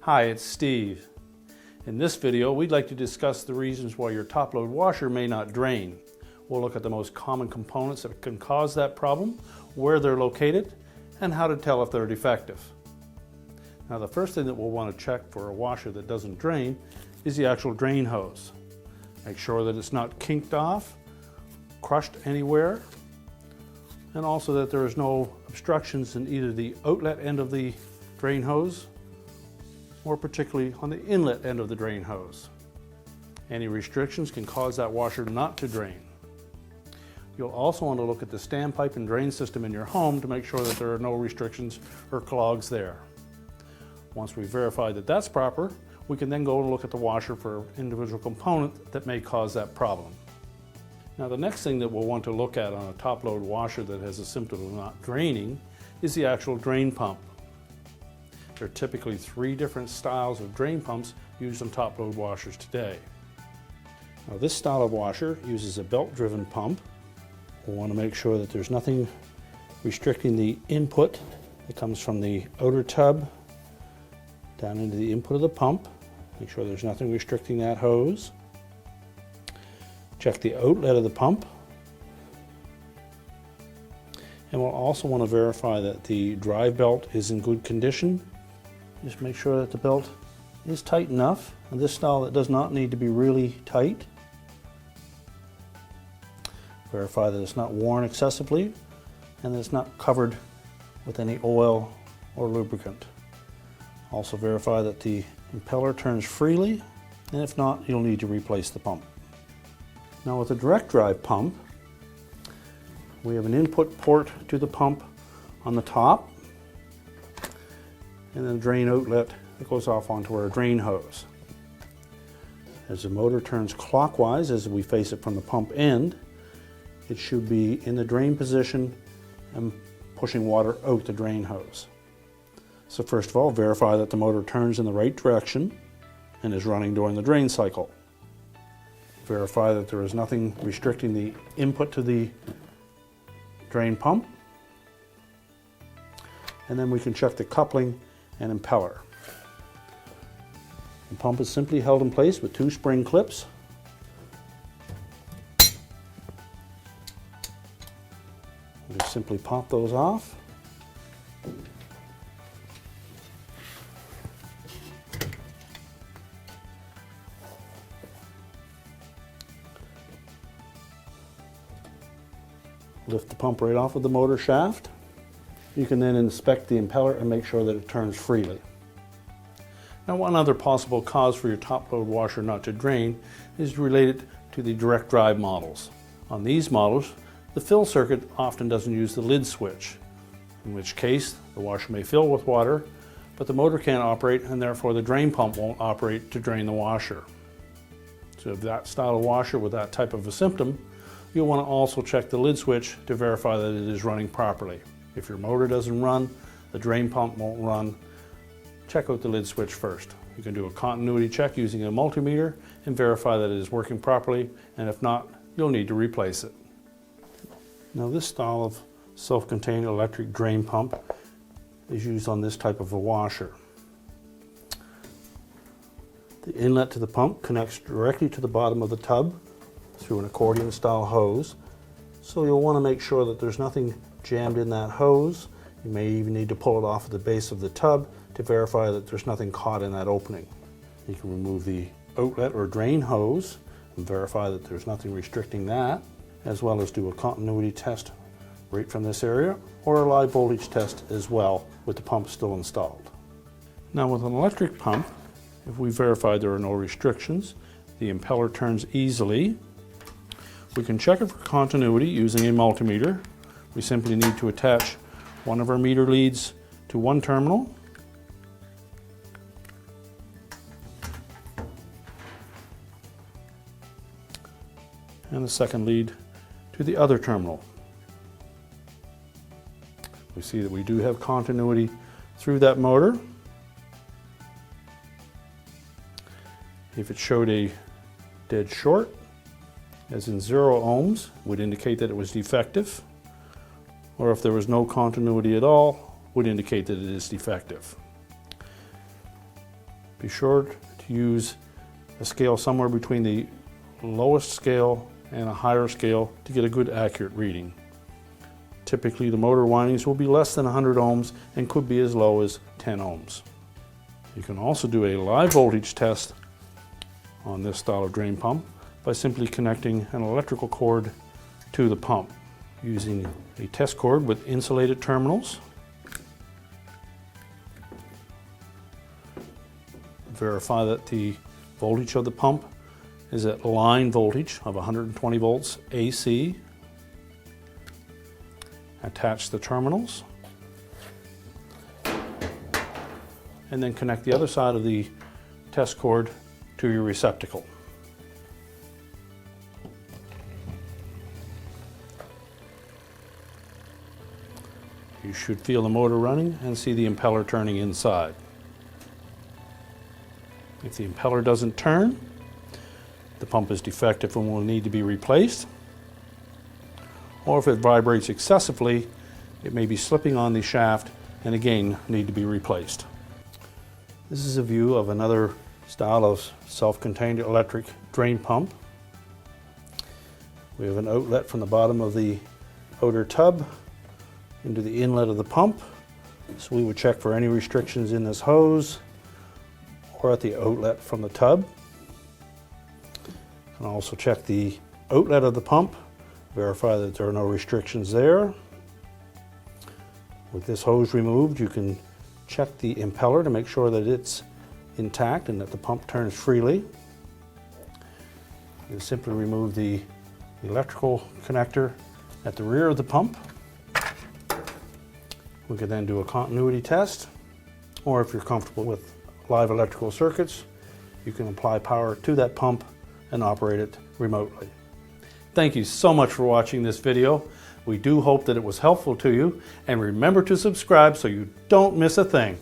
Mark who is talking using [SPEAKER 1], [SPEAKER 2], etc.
[SPEAKER 1] Hi, it's Steve. In this video, we'd like to discuss the reasons why your top-load washer may not drain. We'll look at the most common components that can cause that problem, where they're located, and how to tell if they're defective. Now, the first thing that we'll want to check for a washer that doesn't drain is the actual drain hose. Make sure that it's not kinked off, crushed anywhere, and also that there is no obstructions in either the outlet end of the drain hose or particularly on the inlet end of the drain hose. Any restrictions can cause that washer not to drain. You'll also want to look at the standpipe and drain system in your home to make sure that there are no restrictions or clogs there. Once we verify that that's proper, we can then go and look at the washer for an individual component that may cause that problem. Now, the next thing that we'll want to look at on a top-load washer that has a symptom of not draining is the actual drain pump. There are typically 3 different styles of drain pumps used on top-load washers today. Now, this style of washer uses a belt-driven pump. We'll want to make sure that there's nothing restricting the input that comes from the outer tub down into the input of the pump. Make sure there's nothing restricting that hose. Check the outlet of the pump. And we'll also want to verify that the drive belt is in good condition. Just make sure that the belt is tight enough. And this style, it does not need to be really tight. Verify that it's not worn excessively and that it's not covered with any oil or lubricant. Also verify that the impeller turns freely, and if not, you'll need to replace the pump. Now, with a direct drive pump, we have an input port to the pump on the top, and then a drain outlet that goes off onto our drain hose. As the motor turns clockwise as we face it from the pump end, it should be in the drain position and pushing water out the drain hose. So first of all, verify that the motor turns in the right direction and is running during the drain cycle. Verify that there is nothing restricting the input to the drain pump. And then we can check the coupling and impeller. The pump is simply held in place with 2 spring clips. We just simply pop those off. Lift the pump right off of the motor shaft. You can then inspect the impeller and make sure that it turns freely. Now, one other possible cause for your top-load washer not to drain is related to the direct drive models. On these models, the fill circuit often doesn't use the lid switch, in which case the washer may fill with water, but the motor can't operate and therefore the drain pump won't operate to drain the washer. So if that style of washer with that type of a symptom, you'll want to also check the lid switch to verify that it is running properly. If your motor doesn't run, the drain pump won't run, check out the lid switch first. You can do a continuity check using a multimeter and verify that it is working properly, and if not, you'll need to replace it. Now, this style of self-contained electric drain pump is used on this type of a washer. The inlet to the pump connects directly to the bottom of the tub through an accordion style hose, so you'll want to make sure that there's nothing jammed in that hose. You may even need to pull it off at the base of the tub to verify that there's nothing caught in that opening. You can remove the outlet or drain hose and verify that there's nothing restricting that, as well as do a continuity test right from this area or a live voltage test as well with the pump still installed. Now, with an electric pump, if we verify there are no restrictions, the impeller turns easily, we can check it for continuity using a multimeter. We simply need to attach one of our meter leads to one terminal and the second lead to the other terminal. We see that we do have continuity through that motor. If it showed a dead short, as in 0 ohms, would indicate that it was defective, or if there was no continuity at all, would indicate that it is defective. Be sure to use a scale somewhere between the lowest scale and a higher scale to get a good accurate reading. Typically the motor windings will be less than 100 ohms and could be as low as 10 ohms. You can also do a live voltage test on this style of drain pump by simply connecting an electrical cord to the pump using a test cord with insulated terminals. Verify that the voltage of the pump is at line voltage of 120 volts AC. Attach the terminals and then connect the other side of the test cord to your receptacle. You should feel the motor running and see the impeller turning inside. If the impeller doesn't turn, the pump is defective and will need to be replaced. Or if it vibrates excessively, it may be slipping on the shaft and again need to be replaced. This is a view of another style of self-contained electric drain pump. We have an outlet from the bottom of the outer tub into the inlet of the pump. So we would check for any restrictions in this hose or at the outlet from the tub. And also check the outlet of the pump, verify that there are no restrictions there. With this hose removed, you can check the impeller to make sure that it's intact and that the pump turns freely. You simply remove the electrical connector at the rear of the pump. We can then do a continuity test, or if you're comfortable with live electrical circuits, you can apply power to that pump and operate it remotely. Thank you so much for watching this video. We do hope that it was helpful to you, and remember to subscribe so you don't miss a thing.